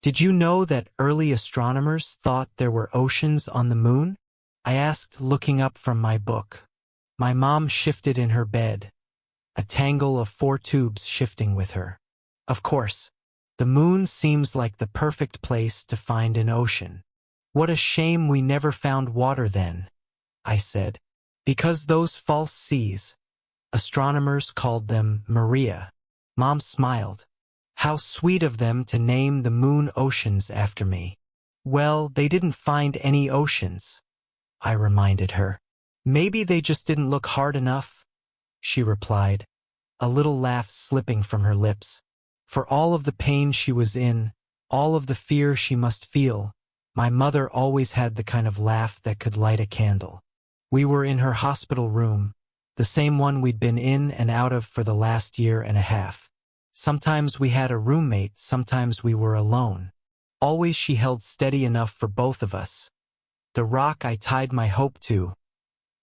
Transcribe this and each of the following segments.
Did you know that early astronomers thought there were oceans on the moon? I asked, looking up from my book. My mom shifted in her bed, a tangle of 4 tubes shifting with her. Of course, the moon seems like the perfect place to find an ocean. What a shame we never found water then, I said. Because those false seas, astronomers called them Maria. Mom smiled. How sweet of them to name the moon oceans after me. Well, they didn't find any oceans, I reminded her. Maybe they just didn't look hard enough, she replied, a little laugh slipping from her lips. For all of the pain she was in, all of the fear she must feel, my mother always had the kind of laugh that could light a candle. We were in her hospital room, the same one we'd been in and out of for the last year and a half. Sometimes we had a roommate, sometimes we were alone. Always she held steady enough for both of us. The rock I tied my hope to,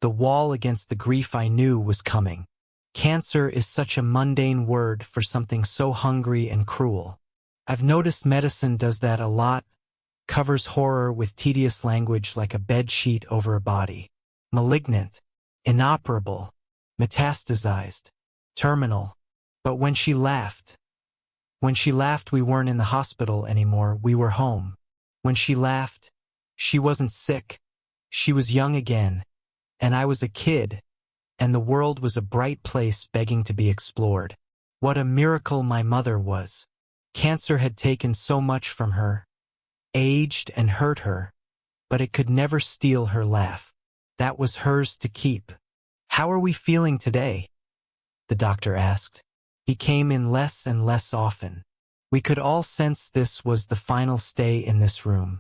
the wall against the grief I knew was coming. Cancer is such a mundane word for something so hungry and cruel. I've noticed medicine does that a lot, covers horror with tedious language like a bed sheet over a body. Malignant, inoperable, metastasized, terminal. But when she laughed we weren't in the hospital anymore, we were home. When she laughed, she wasn't sick, she was young again, and I was a kid, and the world was a bright place begging to be explored. What a miracle my mother was. Cancer had taken so much from her, aged and hurt her, but it could never steal her laugh. That was hers to keep. How are we feeling today? The doctor asked. He came in less and less often. We could all sense this was the final stay in this room.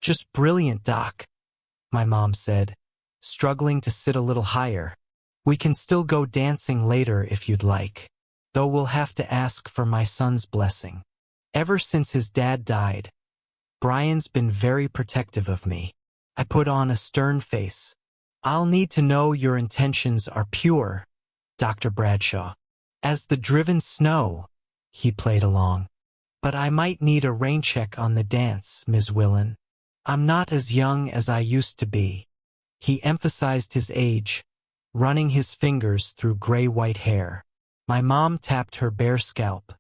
Just brilliant, Doc, my mom said, struggling to sit a little higher. We can still go dancing later if you'd like, though we'll have to ask for my son's blessing. Ever since his dad died, Brian's been very protective of me. I put on a stern face. I'll need to know your intentions are pure, Dr. Bradshaw. As the driven snow, he played along. But I might need a rain check on the dance, Ms. Willen. I'm not as young as I used to be. He emphasized his age, running his fingers through gray-white hair. My mom tapped her bare scalp.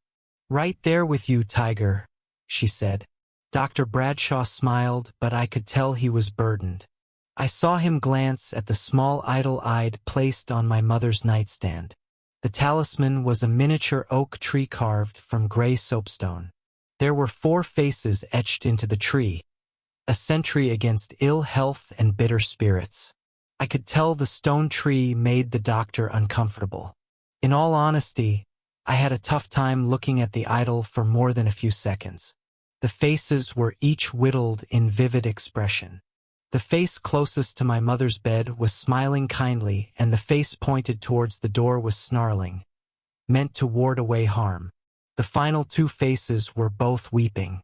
Right there with you, Tiger, she said. Dr. Bradshaw smiled, but I could tell he was burdened. I saw him glance at the small idol I'd placed on my mother's nightstand. The talisman was a miniature oak tree carved from gray soapstone. There were 4 faces etched into the tree, a sentry against ill health and bitter spirits. I could tell the stone tree made the doctor uncomfortable. In all honesty, I had a tough time looking at the idol for more than a few seconds. The faces were each whittled in vivid expression. The face closest to my mother's bed was smiling kindly, and the face pointed towards the door was snarling, meant to ward away harm. The final 2 faces were both weeping.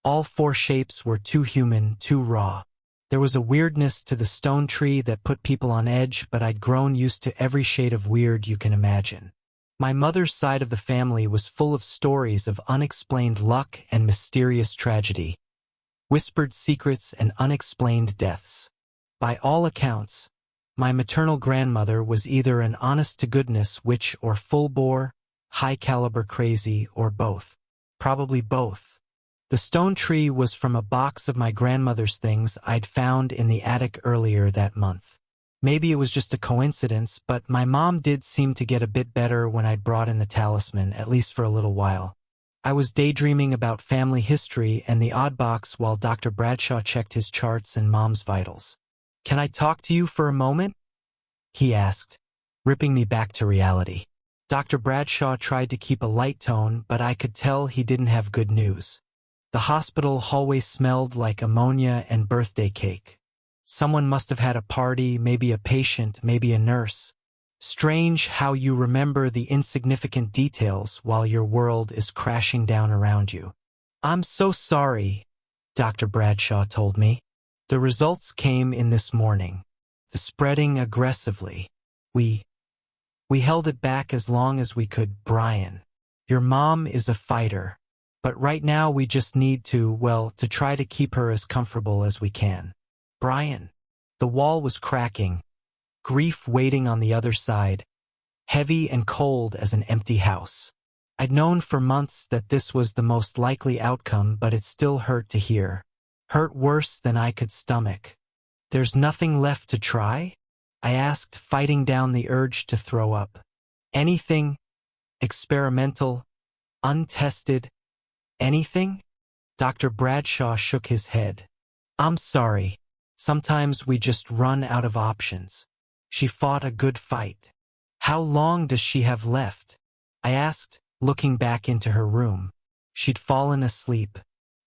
All 4 shapes were too human, too raw. There was a weirdness to the stone tree that put people on edge, but I'd grown used to every shade of weird you can imagine. My mother's side of the family was full of stories of unexplained luck and mysterious tragedy, whispered secrets and unexplained deaths. By all accounts, my maternal grandmother was either an honest-to-goodness witch or full-bore, high-caliber crazy, or both. Probably both. The stone tree was from a box of my grandmother's things I'd found in the attic earlier that month. Maybe it was just a coincidence, but my mom did seem to get a bit better when I'd brought in the talisman, at least for a little while. I was daydreaming about family history and the odd box while Dr. Bradshaw checked his charts and Mom's vitals. "Can I talk to you for a moment?" he asked, ripping me back to reality. Dr. Bradshaw tried to keep a light tone, but I could tell he didn't have good news. The hospital hallway smelled like ammonia and birthday cake. Someone must have had a party, maybe a patient, maybe a nurse. Strange how you remember the insignificant details while your world is crashing down around you. "I'm so sorry," Dr. Bradshaw told me. "The results came in this morning. The spreading aggressively. We held it back as long as we could. Brian, your mom is a fighter. But right now we just need to try to keep her as comfortable as we can. Brian. The wall was cracking, grief waiting on the other side, heavy and cold as an empty house. I'd known for months that this was the most likely outcome, but it still hurt to hear. Hurt worse than I could stomach. There's nothing left to try? I asked, fighting down the urge to throw up. Anything? Experimental? Untested? Anything? Dr. Bradshaw shook his head. I'm sorry. Sometimes we just run out of options. She fought a good fight. How long does she have left? I asked, looking back into her room. She'd fallen asleep.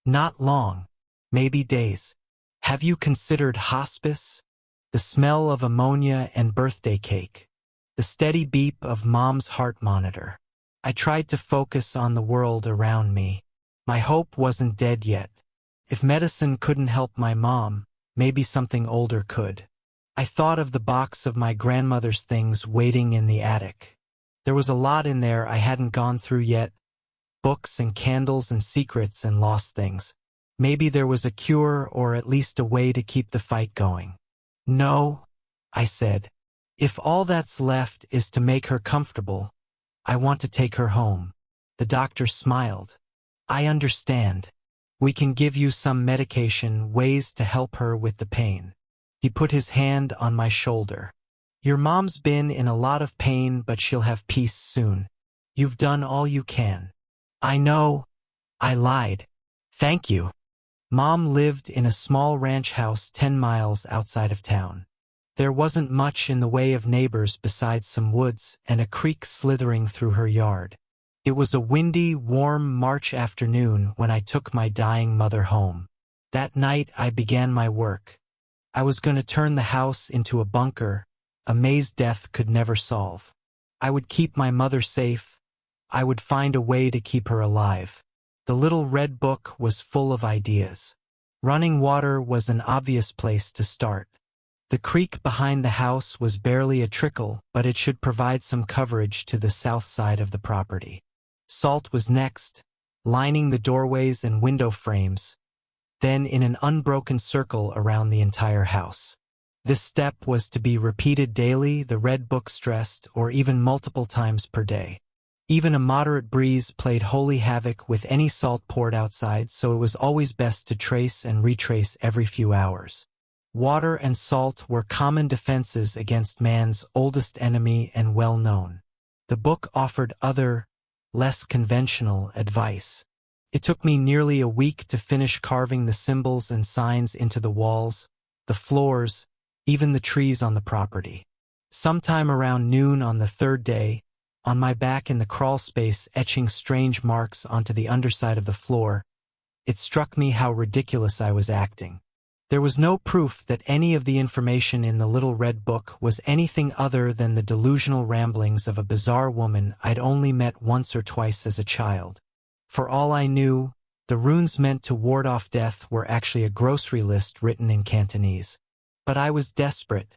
Not long. Maybe days. Have you considered hospice? The smell of ammonia and birthday cake. The steady beep of Mom's heart monitor. I tried to focus on the world around me. My hope wasn't dead yet. If medicine couldn't help my mom, maybe something older could. I thought of the box of my grandmother's things waiting in the attic. There was a lot in there I hadn't gone through yet. Books and candles and secrets and lost things. Maybe there was a cure or at least a way to keep the fight going. No, I said. If all that's left is to make her comfortable, I want to take her home. The doctor smiled. I understand. We can give you some medication, ways to help her with the pain. He put his hand on my shoulder. Your mom's been in a lot of pain, but she'll have peace soon. You've done all you can. I know. I lied. Thank you. Mom lived in a small ranch house 10 miles outside of town. There wasn't much in the way of neighbors besides some woods and a creek slithering through her yard. It was a windy, warm March afternoon when I took my dying mother home. That night I began my work. I was going to turn the house into a bunker, a maze death could never solve. I would keep my mother safe. I would find a way to keep her alive. The little red book was full of ideas. Running water was an obvious place to start. The creek behind the house was barely a trickle, but it should provide some coverage to the south side of the property. Salt was next, lining the doorways and window frames, then in an unbroken circle around the entire house. This step was to be repeated daily, the red book stressed, or even multiple times per day. Even a moderate breeze played holy havoc with any salt poured outside, so it was always best to trace and retrace every few hours. Water and salt were common defenses against man's oldest enemy and well known. The book offered other, less conventional advice. It took me nearly a week to finish carving the symbols and signs into the walls, the floors, even the trees on the property. Sometime around noon on the third day, on my back in the crawl space etching strange marks onto the underside of the floor, it struck me how ridiculous I was acting. There was no proof that any of the information in the little red book was anything other than the delusional ramblings of a bizarre woman I'd only met once or twice as a child. For all I knew, the runes meant to ward off death were actually a grocery list written in Cantonese. But I was desperate,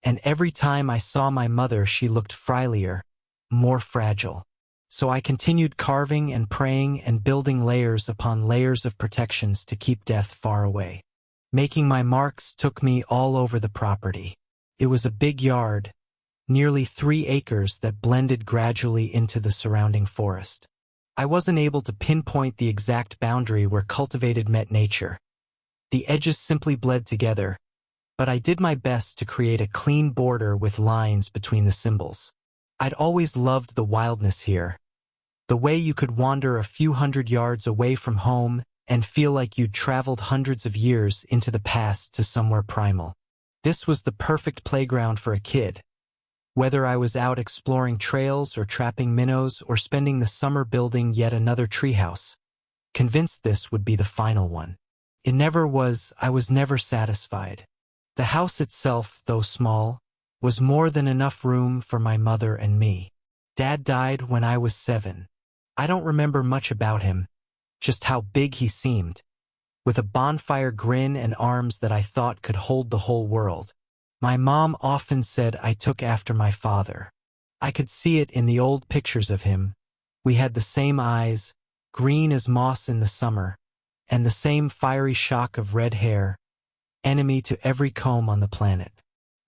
and every time I saw my mother she looked frilier, more fragile. So I continued carving and praying and building layers upon layers of protections to keep death far away. Making my marks took me all over the property. It was a big yard, nearly 3 acres that blended gradually into the surrounding forest. I wasn't able to pinpoint the exact boundary where cultivated met nature. The edges simply bled together, but I did my best to create a clean border with lines between the symbols. I'd always loved the wildness here. The way you could wander a few hundred yards away from home and feel like you'd traveled hundreds of years into the past to somewhere primal. This was the perfect playground for a kid. Whether I was out exploring trails or trapping minnows or spending the summer building yet another treehouse. Convinced this would be the final one. I was never satisfied. The house itself, though small, was more than enough room for my mother and me. Dad died when I was 7. I don't remember much about him, just how big he seemed, with a bonfire grin and arms that I thought could hold the whole world. My mom often said I took after my father. I could see it in the old pictures of him. We had the same eyes, green as moss in the summer, and the same fiery shock of red hair, enemy to every comb on the planet.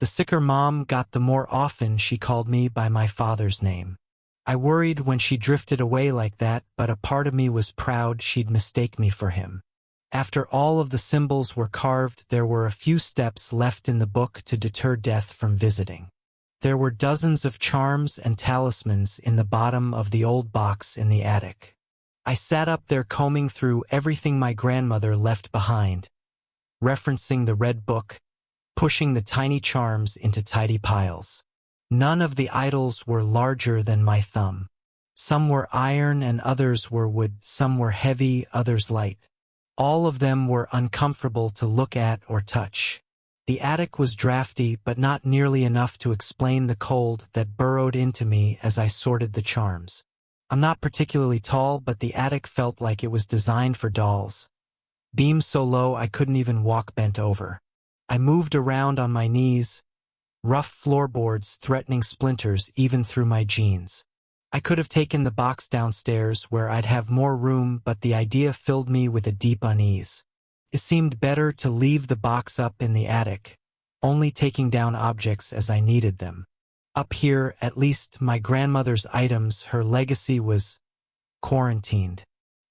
The sicker Mom got, the more often she called me by my father's name. I worried when she drifted away like that, but a part of me was proud she'd mistake me for him. After all of the symbols were carved, there were a few steps left in the book to deter death from visiting. There were dozens of charms and talismans in the bottom of the old box in the attic. I sat up there combing through everything my grandmother left behind, referencing the red book, pushing the tiny charms into tidy piles. None of the idols were larger than my thumb. Some were iron and others were wood, some were heavy, others light. All of them were uncomfortable to look at or touch. The attic was drafty, but not nearly enough to explain the cold that burrowed into me as I sorted the charms. I'm not particularly tall, but the attic felt like it was designed for dolls. Beams so low I couldn't even walk bent over. I moved around on my knees, rough floorboards threatening splinters even through my jeans. I could have taken the box downstairs where I'd have more room, but the idea filled me with a deep unease. It seemed better to leave the box up in the attic, only taking down objects as I needed them. Up here, at least my grandmother's items, her legacy was quarantined.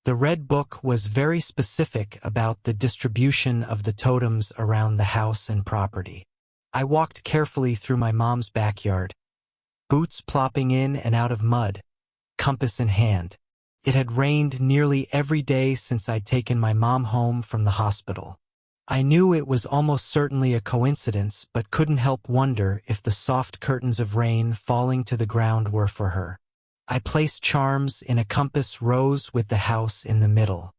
The red book was very specific about the distribution of the totems around the house and property. I walked carefully through my mom's backyard, boots plopping in and out of mud, compass in hand. It had rained nearly every day since I'd taken my mom home from the hospital. I knew it was almost certainly a coincidence, but couldn't help wonder if the soft curtains of rain falling to the ground were for her. I placed charms in a compass rose with the house in the middle.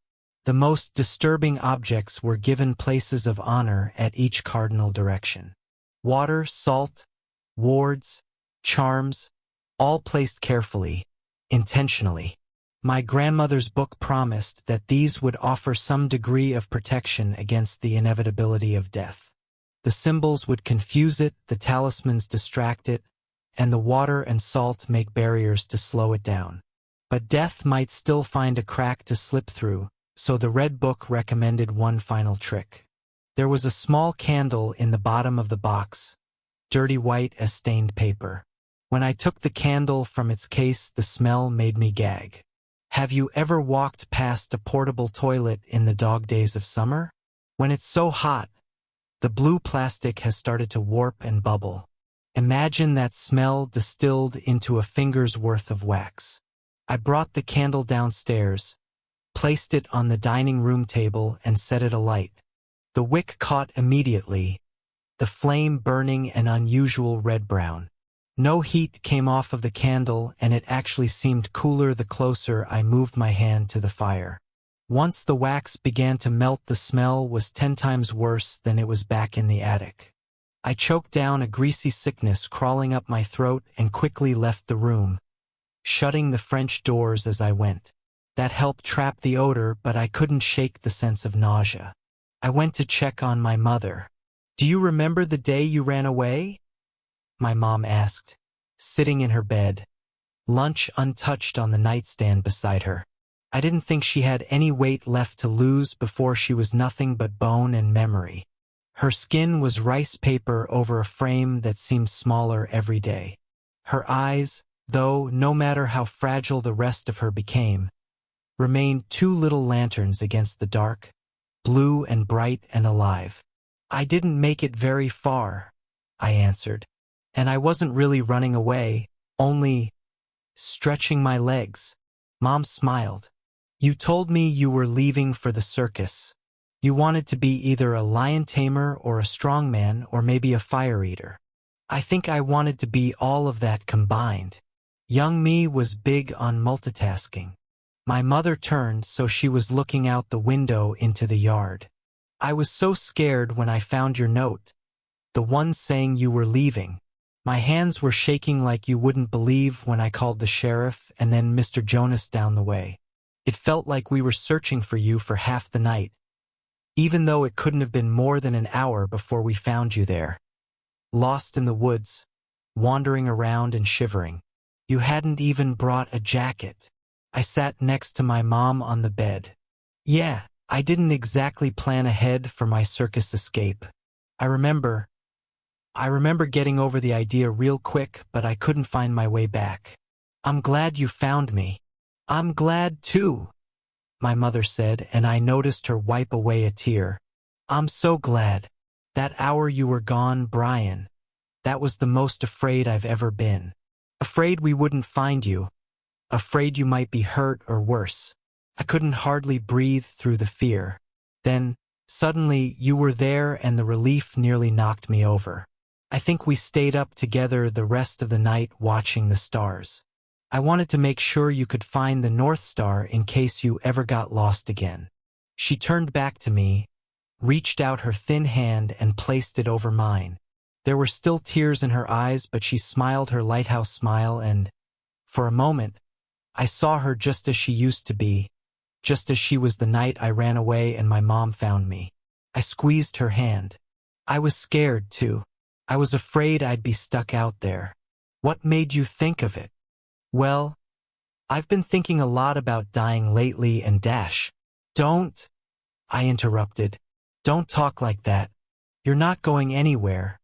The most disturbing objects were given places of honor at each cardinal direction. Water, salt, wards, charms, all placed carefully, intentionally. My grandmother's book promised that these would offer some degree of protection against the inevitability of death. The symbols would confuse it, the talismans distract it, and the water and salt make barriers to slow it down. But death might still find a crack to slip through, so the red book recommended one final trick. There was a small candle in the bottom of the box, dirty white as stained paper. When I took the candle from its case, the smell made me gag. Have you ever walked past a portable toilet in the dog days of summer? When it's so hot, the blue plastic has started to warp and bubble. Imagine that smell distilled into a finger's worth of wax. I brought the candle downstairs, placed it on the dining room table, and set it alight. The wick caught immediately, the flame burning an unusual red-brown. No heat came off of the candle, and it actually seemed cooler the closer I moved my hand to the fire. Once the wax began to melt, the smell was 10 times worse than it was back in the attic. I choked down a greasy sickness crawling up my throat and quickly left the room, shutting the French doors as I went. That helped trap the odor, but I couldn't shake the sense of nausea. I went to check on my mother. "Do you remember the day you ran away?" my mom asked, sitting in her bed, lunch untouched on the nightstand beside her. I didn't think she had any weight left to lose before she was nothing but bone and memory. Her skin was rice paper over a frame that seemed smaller every day. Her eyes, though, no matter how fragile the rest of her became, remained 2 little lanterns against the dark, blue and bright and alive. "I didn't make it very far," I answered. "And I wasn't really running away, only stretching my legs." Mom smiled. "You told me you were leaving for the circus. You wanted to be either a lion tamer or a strongman or maybe a fire eater. I think I wanted to be all of that combined." Young me was big on multitasking. My mother turned so she was looking out the window into the yard. "I was so scared when I found your note, the one saying you were leaving. My hands were shaking like you wouldn't believe when I called the sheriff and then Mr. Jonas down the way. It felt like we were searching for you for half the night, even though it couldn't have been more than an hour before we found you there, lost in the woods, wandering around and shivering. You hadn't even brought a jacket." I sat next to my mom on the bed. Yeah, I didn't exactly plan ahead for my circus escape. I remember getting over the idea real quick, but I couldn't find my way back. I'm glad you found me. I'm glad too, my mother said, and I noticed her wipe away a tear. I'm so glad. That hour you were gone, Brian. That was the most afraid I've ever been. Afraid we wouldn't find you. Afraid you might be hurt or worse. I couldn't hardly breathe through the fear. Then, suddenly, you were there and the relief nearly knocked me over. I think we stayed up together the rest of the night watching the stars. I wanted to make sure you could find the North Star in case you ever got lost again. She turned back to me, reached out her thin hand and placed it over mine. There were still tears in her eyes, but she smiled her lighthouse smile and, for a moment, I saw her just as she used to be, just as she was the night I ran away and my mom found me. I squeezed her hand. I was scared, too. I was afraid I'd be stuck out there. What made you think of it? Well, I've been thinking a lot about dying lately and Don't, I interrupted. Don't talk like that. You're not going anywhere.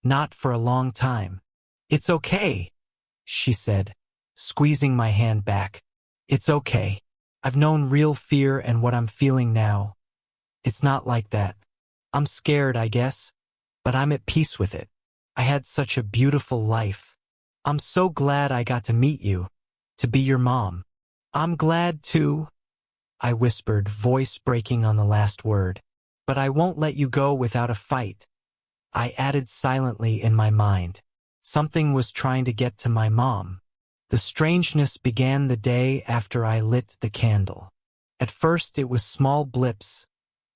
Not for a long time. It's okay, she said, squeezing my hand back. It's okay. I've known real fear and what I'm feeling now. It's not like that. I'm scared, I guess, but I'm at peace with it. I had such a beautiful life. I'm so glad I got to meet you, to be your mom. I'm glad too, I whispered, voice breaking on the last word. But I won't let you go without a fight. I added silently in my mind. Something was trying to get to my mom. The strangeness began the day after I lit the candle. At first it was small blips,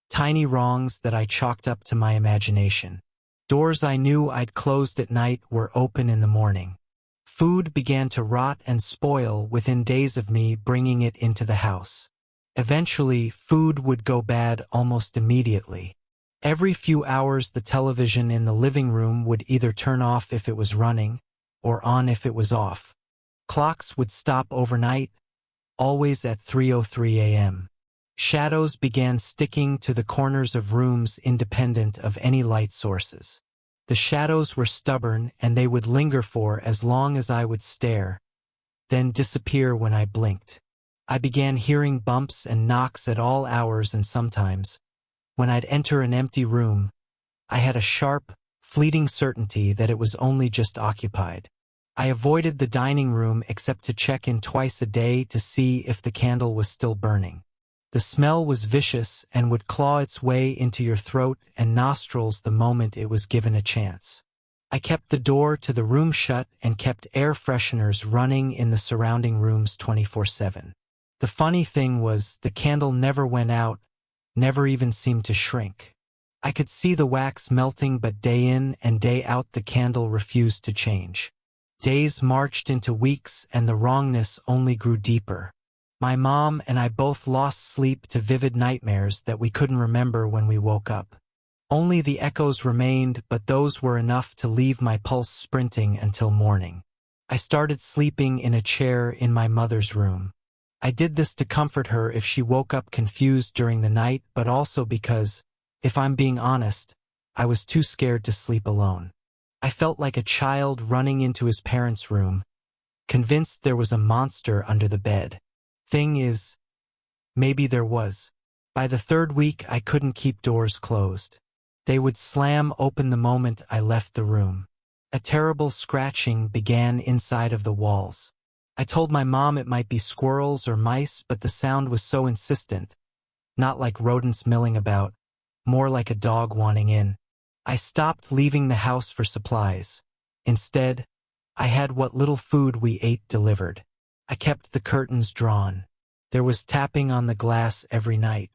tiny wrongs that I chalked up to my imagination. Doors I knew I'd closed at night were open in the morning. Food began to rot and spoil within days of me bringing it into the house. Eventually, food would go bad almost immediately. Every few hours the television in the living room would either turn off if it was running, or on if it was off. Clocks would stop overnight, always at 3:03 a.m. Shadows began sticking to the corners of rooms independent of any light sources. The shadows were stubborn and they would linger for as long as I would stare, then disappear when I blinked. I began hearing bumps and knocks at all hours, and sometimes, when I'd enter an empty room, I had a sharp, fleeting certainty that it was only just occupied. I avoided the dining room except to check in twice a day to see if the candle was still burning. The smell was vicious and would claw its way into your throat and nostrils the moment it was given a chance. I kept the door to the room shut and kept air fresheners running in the surrounding rooms 24/7. The funny thing was, the candle never went out, never even seemed to shrink. I could see the wax melting, but day in and day out the candle refused to change. Days marched into weeks and the wrongness only grew deeper. My mom and I both lost sleep to vivid nightmares that we couldn't remember when we woke up. Only the echoes remained, but those were enough to leave my pulse sprinting until morning. I started sleeping in a chair in my mother's room. I did this to comfort her if she woke up confused during the night, but also because, if I'm being honest, I was too scared to sleep alone. I felt like a child running into his parents' room, convinced there was a monster under the bed. Thing is, maybe there was. By the third week, I couldn't keep doors closed. They would slam open the moment I left the room. A terrible scratching began inside of the walls. I told my mom it might be squirrels or mice, but the sound was so insistent, not like rodents milling about, more like a dog wanting in. I stopped leaving the house for supplies. Instead, I had what little food we ate delivered. I kept the curtains drawn. There was tapping on the glass every night.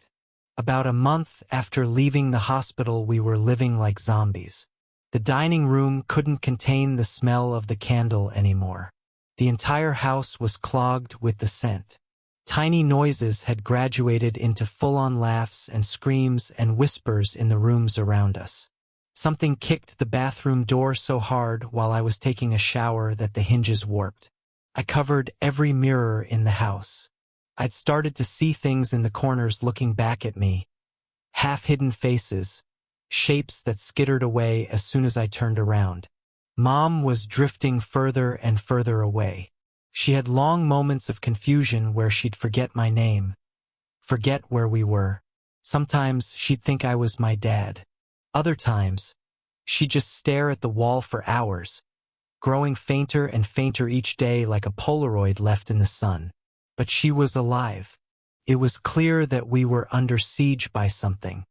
About a month after leaving the hospital, we were living like zombies. The dining room couldn't contain the smell of the candle anymore. The entire house was clogged with the scent. Tiny noises had graduated into full-on laughs and screams and whispers in the rooms around us. Something kicked the bathroom door so hard while I was taking a shower that the hinges warped. I covered every mirror in the house. I'd started to see things in the corners looking back at me, half-hidden faces, shapes that skittered away as soon as I turned around. Mom was drifting further and further away. She had long moments of confusion where she'd forget my name, forget where we were. Sometimes she'd think I was my dad. Other times, she'd just stare at the wall for hours, growing fainter and fainter each day like a Polaroid left in the sun. But she was alive. It was clear that we were under siege by something.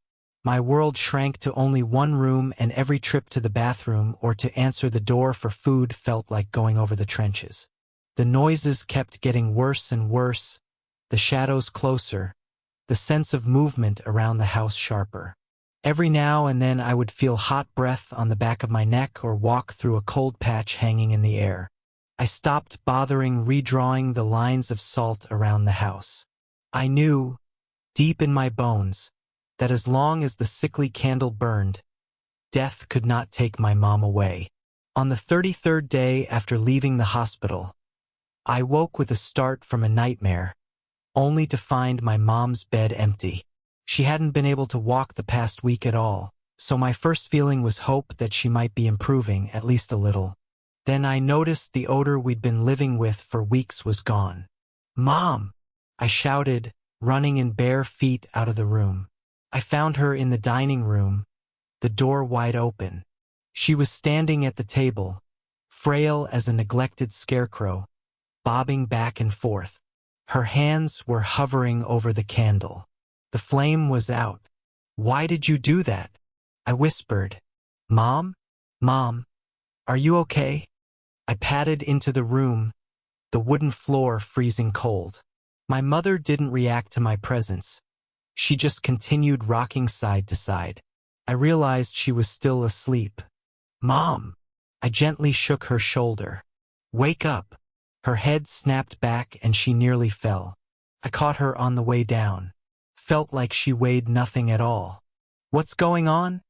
My world shrank to only one room, and every trip to the bathroom or to answer the door for food felt like going over the trenches. The noises kept getting worse and worse, the shadows closer, the sense of movement around the house sharper. Every now and then I would feel hot breath on the back of my neck or walk through a cold patch hanging in the air. I stopped bothering redrawing the lines of salt around the house. I knew, deep in my bones, that as long as the sickly candle burned, death could not take my mom away. On the 33rd day after leaving the hospital, I woke with a start from a nightmare, only to find my mom's bed empty. She hadn't been able to walk the past week at all, so my first feeling was hope that she might be improving at least a little. Then I noticed the odor we'd been living with for weeks was gone. "Mom!" I shouted, running in bare feet out of the room. I found her in the dining room, the door wide open. She was standing at the table, frail as a neglected scarecrow, bobbing back and forth. Her hands were hovering over the candle. The flame was out. "Why did you do that?" I whispered. "Mom? Mom, are you okay?" I padded into the room, the wooden floor freezing cold. My mother didn't react to my presence. She just continued rocking side to side. I realized she was still asleep. "Mom!" I gently shook her shoulder. "Wake up!" Her head snapped back and she nearly fell. I caught her on the way down. Felt like she weighed nothing at all. "What's going on?"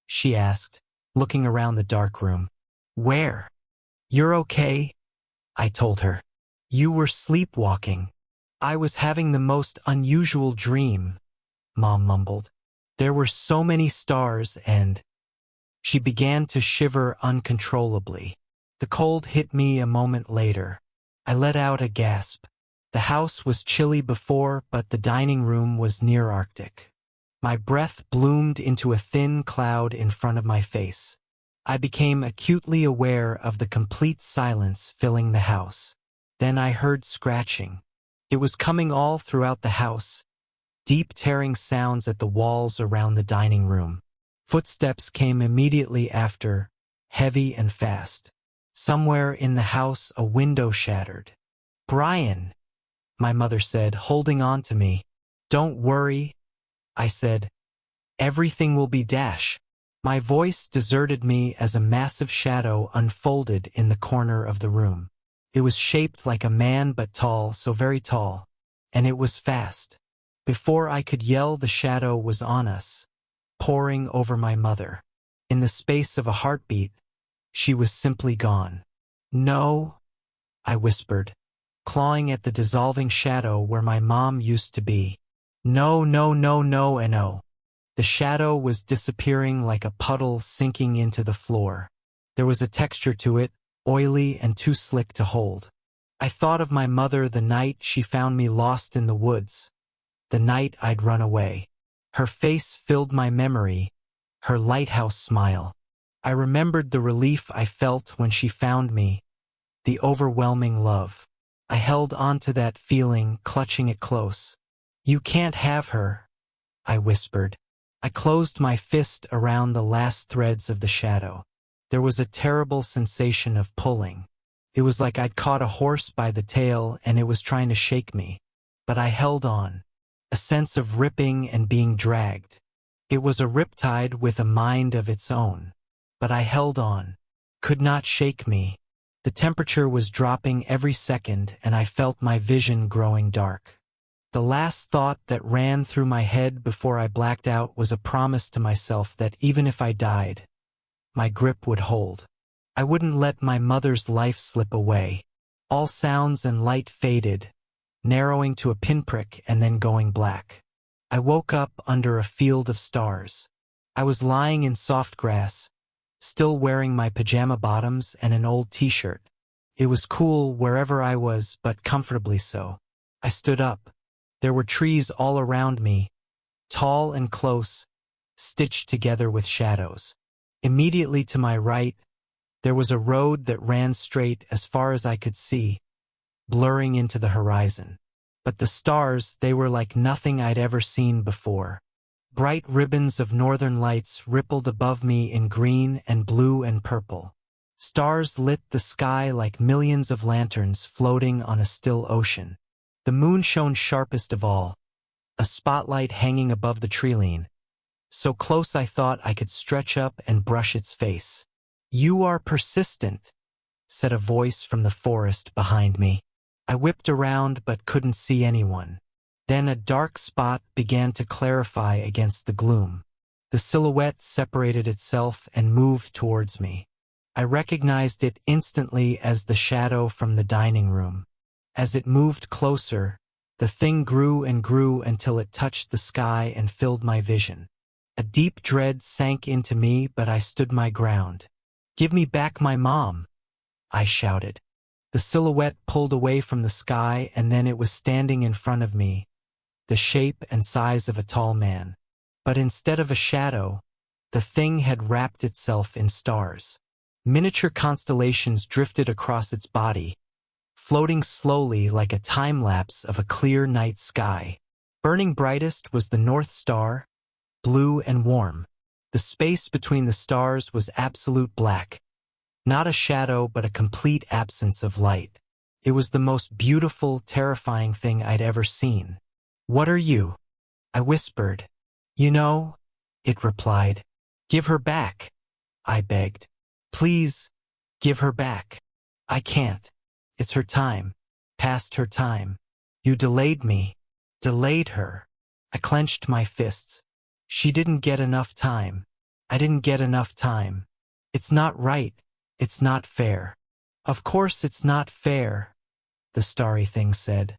she asked, looking around the dark room. "Where?" "You're okay," I told her. "You were sleepwalking." "I was having the most unusual dream," Mom mumbled. "There were so many stars and—" She began to shiver uncontrollably. The cold hit me a moment later. I let out a gasp. The house was chilly before, but the dining room was near Arctic. My breath bloomed into a thin cloud in front of my face. I became acutely aware of the complete silence filling the house. Then I heard scratching. It was coming all throughout the house, deep tearing sounds at the walls around the dining room. Footsteps came immediately after, heavy and fast. Somewhere in the house a window shattered. "Brian," my mother said, holding on to me. "Don't worry," I said. "Everything will be dash." My voice deserted me as a massive shadow unfolded in the corner of the room. It was shaped like a man but tall, so very tall, and it was fast. Before I could yell, the shadow was on us, pouring over my mother. In the space of a heartbeat, she was simply gone. "No," I whispered, clawing at the dissolving shadow where my mom used to be. "No, no, no, no, and no." The shadow was disappearing like a puddle sinking into the floor. There was a texture to it, oily and too slick to hold. I thought of my mother the night she found me lost in the woods, the night I'd run away. Her face filled my memory, her lighthouse smile. I remembered the relief I felt when she found me, the overwhelming love. I held on to that feeling, clutching it close. "You can't have her," I whispered. I closed my fist around the last threads of the shadow. There was a terrible sensation of pulling. It was like I'd caught a horse by the tail and it was trying to shake me. But I held on, a sense of ripping and being dragged. It was a riptide with a mind of its own. But I held on, could not shake me. The temperature was dropping every second and I felt my vision growing dark. The last thought that ran through my head before I blacked out was a promise to myself that even if I died, my grip would hold. I wouldn't let my mother's life slip away. All sounds and light faded. narrowing to a pinprick and then going black. I woke up under a field of stars. I was lying in soft grass, still wearing my pajama bottoms and an old t-shirt. It was cool wherever I was, but comfortably so. I stood up. There were trees all around me, tall and close, stitched together with shadows. Immediately to my right, there was a road that ran straight as far as I could see, blurring into the horizon. But the stars, they were like nothing I'd ever seen before. Bright ribbons of northern lights rippled above me in green and blue and purple. Stars lit the sky like millions of lanterns floating on a still ocean. The moon shone sharpest of all, a spotlight hanging above the treeline, so close I thought I could stretch up and brush its face. "You are persistent," said a voice from the forest behind me. I whipped around but couldn't see anyone. Then a dark spot began to clarify against the gloom. The silhouette separated itself and moved towards me. I recognized it instantly as the shadow from the dining room. As it moved closer, the thing grew and grew until it touched the sky and filled my vision. A deep dread sank into me, but I stood my ground. "Give me back my mom," I shouted. The silhouette pulled away from the sky, and then it was standing in front of me, the shape and size of a tall man. But instead of a shadow, the thing had wrapped itself in stars. Miniature constellations drifted across its body, floating slowly like a time-lapse of a clear night sky. Burning brightest was the North Star, blue and warm. The space between the stars was absolute black. Not a shadow, but a complete absence of light. It was the most beautiful, terrifying thing I'd ever seen. "What are you?" I whispered. "You know," it replied. "Give her back," I begged. "Please, give her back." "I can't. It's her time. Past her time. You delayed me." Delayed her. I clenched my fists. She didn't get enough time. I didn't get enough time. It's not right. It's not fair. "Of course it's not fair," the starry thing said.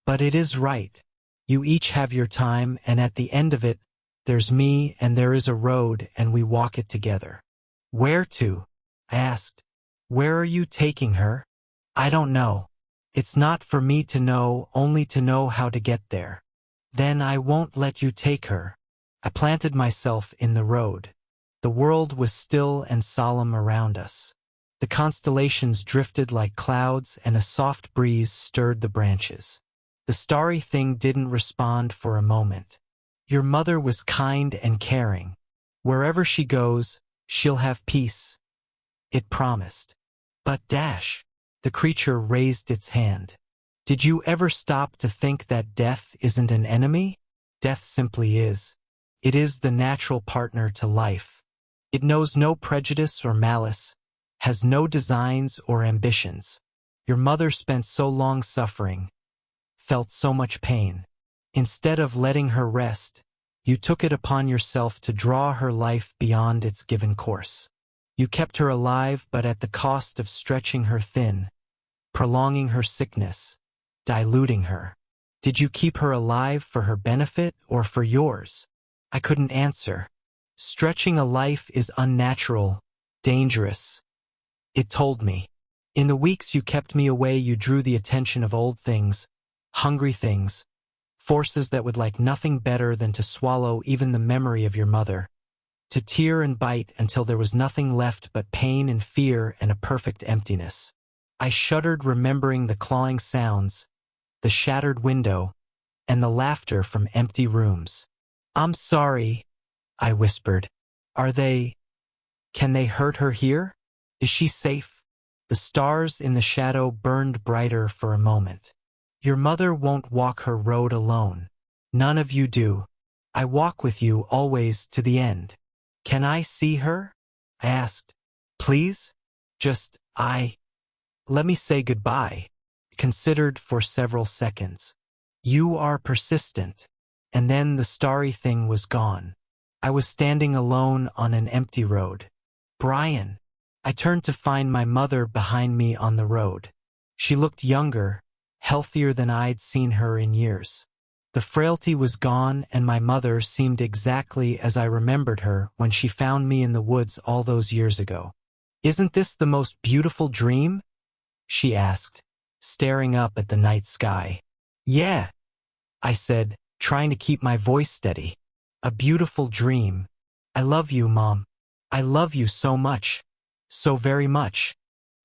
"But it is right. You each have your time, and at the end of it, there's me and there is a road, and we walk it together." "Where to?" I asked. "Where are you taking her?" "I don't know. It's not for me to know, only to know how to get there." "Then I won't let you take her." I planted myself in the road. The world was still and solemn around us. The constellations drifted like clouds, and a soft breeze stirred the branches. The starry thing didn't respond for a moment. "Your mother was kind and caring. Wherever she goes, she'll have peace," it promised. "But Dash," the creature raised its hand. "Did you ever stop to think that death isn't an enemy? Death simply is. It is the natural partner to life. It knows no prejudice or malice, has no designs or ambitions. Your mother spent so long suffering, felt so much pain. Instead of letting her rest, you took it upon yourself to draw her life beyond its given course. You kept her alive, but at the cost of stretching her thin, prolonging her sickness, diluting her. Did you keep her alive for her benefit or for yours?" I couldn't answer. "Stretching a life is unnatural, dangerous," it told me. "In the weeks you kept me away, you drew the attention of old things, hungry things, forces that would like nothing better than to swallow even the memory of your mother, to tear and bite until there was nothing left but pain and fear and a perfect emptiness." I shuddered, remembering the clawing sounds, the shattered window, and the laughter from empty rooms. "I'm sorry," I whispered. Can they hurt her here? Is she safe?" The stars in the shadow burned brighter for a moment. "Your mother won't walk her road alone. None of you do. I walk with you always to the end." "Can I see her?" I asked. "Please? Let me say goodbye." Considered for several seconds. "You are persistent." And then the starry thing was gone. I was standing alone on an empty road. "Brian." I turned to find my mother behind me on the road. She looked younger, healthier than I'd seen her in years. The frailty was gone, and my mother seemed exactly as I remembered her when she found me in the woods all those years ago. "Isn't this the most beautiful dream?" she asked, staring up at the night sky. "Yeah," I said, trying to keep my voice steady. "A beautiful dream. I love you, Mom. I love you so much. So very much."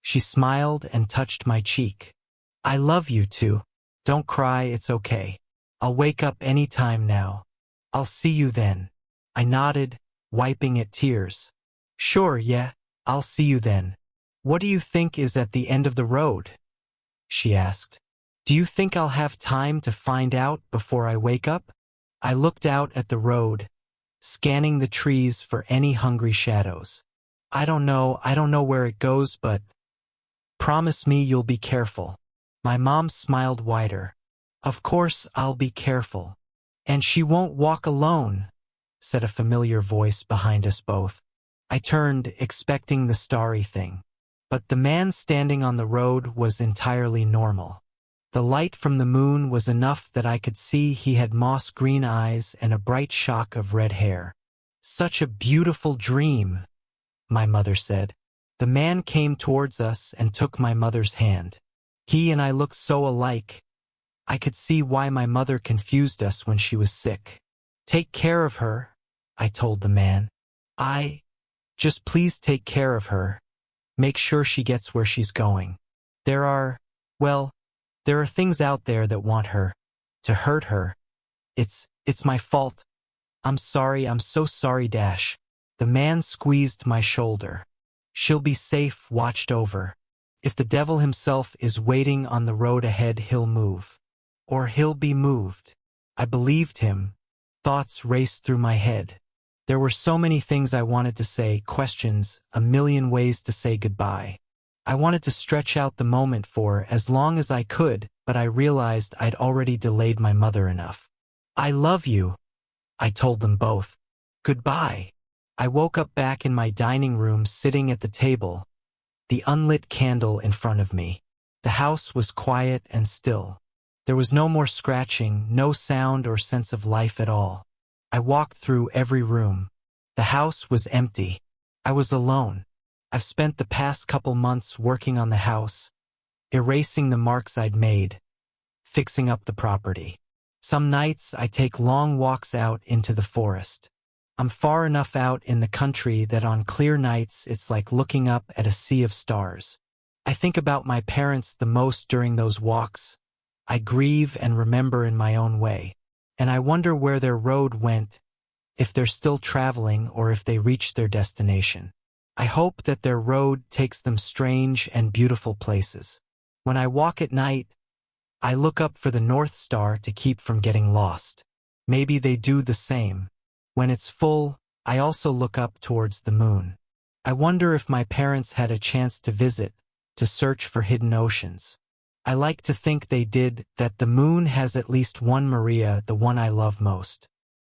She smiled and touched my cheek. "I love you too. Don't cry, it's okay. I'll wake up any time now. I'll see you then." I nodded, wiping at tears. "Sure, yeah, I'll see you then." "What do you think is at the end of the road?" she asked. "Do you think I'll have time to find out before I wake up?" I looked out at the road, scanning the trees for any hungry shadows. I don't know where it goes, but promise me you'll be careful." My mom smiled wider. "Of course I'll be careful. And she won't walk alone," said a familiar voice behind us both. I turned, expecting the starry thing. But the man standing on the road was entirely normal. The light from the moon was enough that I could see he had moss-green eyes and a bright shock of red hair. "Such a beautiful dream," my mother said. The man came towards us and took my mother's hand. He and I looked so alike. I could see why my mother confused us when she was sick. "Take care of her," I told the man. Just please take care of her. Make sure she gets where she's going. There are things out there that want her, to hurt her. It's my fault. I'm so sorry, Dash." The man squeezed my shoulder. "She'll be safe, watched over. If the devil himself is waiting on the road ahead, he'll move. Or he'll be moved." I believed him. Thoughts raced through my head. There were so many things I wanted to say, questions, a million ways to say goodbye. I wanted to stretch out the moment for as long as I could, but I realized I'd already delayed my mother enough. "I love you," I told them both. "Goodbye." I woke up back in my dining room, sitting at the table, the unlit candle in front of me. The house was quiet and still. There was no more scratching, no sound or sense of life at all. I walked through every room. The house was empty. I was alone. I've spent the past couple months working on the house, erasing the marks I'd made, fixing up the property. Some nights I take long walks out into the forest. I'm far enough out in the country that on clear nights it's like looking up at a sea of stars. I think about my parents the most during those walks. I grieve and remember in my own way. And I wonder where their road went, if they're still traveling or if they reached their destination. I hope that their road takes them strange and beautiful places. When I walk at night, I look up for the North Star to keep from getting lost. Maybe they do the same. When it's full, I also look up towards the moon. I wonder if my parents had a chance to visit, to search for hidden oceans. I like to think they did, that the moon has at least one Maria, the one I love most.